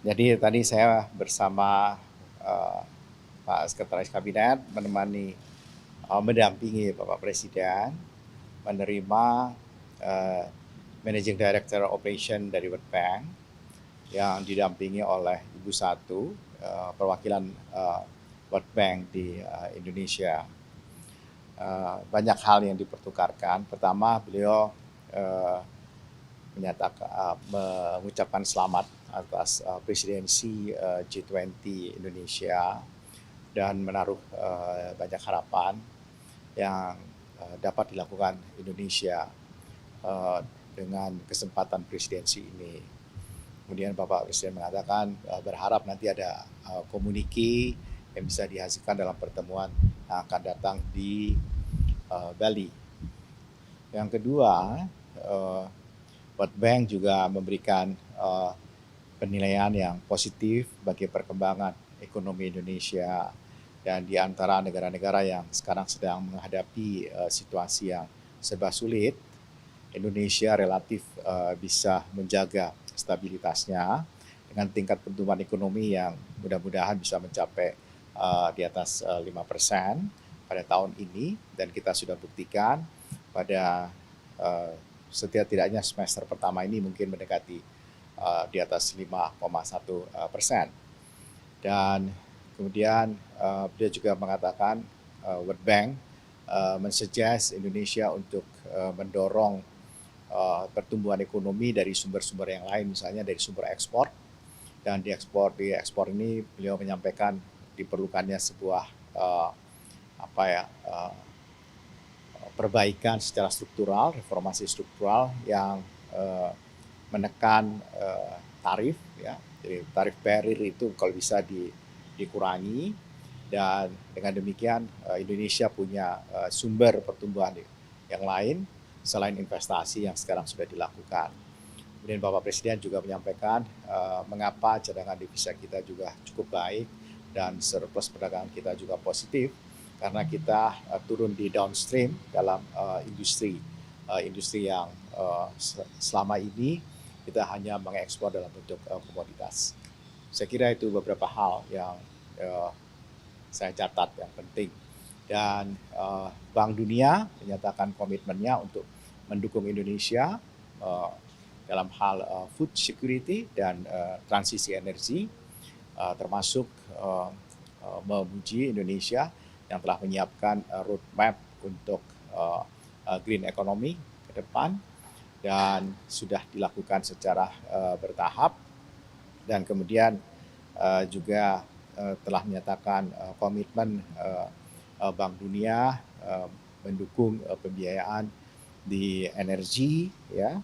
Jadi tadi saya bersama Pak Sekretaris Kabinet mendampingi Bapak Presiden menerima Managing Director Operation dari World Bank yang didampingi oleh Ibu Satu, perwakilan World Bank di Indonesia. Banyak hal yang dipertukarkan. Pertama, beliau mengucapkan selamat atas presidensi G20 Indonesia dan menaruh banyak harapan yang dapat dilakukan Indonesia dengan kesempatan presidensi ini. Kemudian Bapak Presiden mengatakan berharap nanti ada komunike yang bisa dihasilkan dalam pertemuan yang akan datang di Bali. Yang kedua, World Bank juga memberikan penilaian yang positif bagi perkembangan ekonomi Indonesia dan di antara negara-negara yang sekarang sedang menghadapi situasi yang serba sulit, Indonesia relatif bisa menjaga stabilitasnya dengan tingkat pertumbuhan ekonomi yang mudah-mudahan bisa mencapai di atas 5% pada tahun ini, dan kita sudah buktikan pada setidaknya semester pertama ini mungkin mendekati di atas 5,1%. Dan kemudian beliau juga mengatakan World Bank mensuggest Indonesia untuk mendorong pertumbuhan ekonomi dari sumber-sumber yang lain, misalnya dari sumber ekspor. Dan di ekspor ini beliau menyampaikan diperlukannya sebuah perbaikan secara struktural, reformasi struktural yang menekan tarif, ya. Jadi tarif barrier itu kalau bisa dikurangi, dan dengan demikian Indonesia punya sumber pertumbuhan yang lain selain investasi yang sekarang sudah dilakukan. Kemudian Bapak Presiden juga menyampaikan mengapa cadangan devisa kita juga cukup baik dan surplus perdagangan kita juga positif, karena kita turun di downstream dalam industri yang selama ini kita hanya mengekspor dalam bentuk komoditas. Saya kira itu beberapa hal yang saya catat yang penting. Dan Bank Dunia menyatakan komitmennya untuk mendukung Indonesia dalam hal food security dan transisi energi, termasuk memuji Indonesia yang telah menyiapkan roadmap untuk green economy ke depan dan sudah dilakukan secara bertahap, dan kemudian juga telah menyatakan komitmen Bank Dunia mendukung pembiayaan di energi, ya,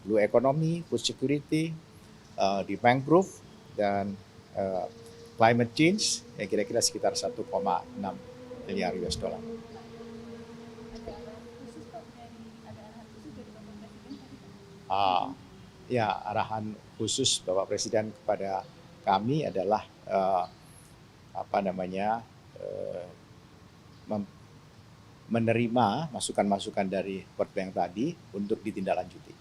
blue economy, food security, di mangrove dan climate change, ya kira-kira sekitar 1,6 miliar US dollar. Ya, arahan khusus Bapak Presiden kepada kami adalah menerima masukan-masukan dari World Bank tadi untuk ditindaklanjuti.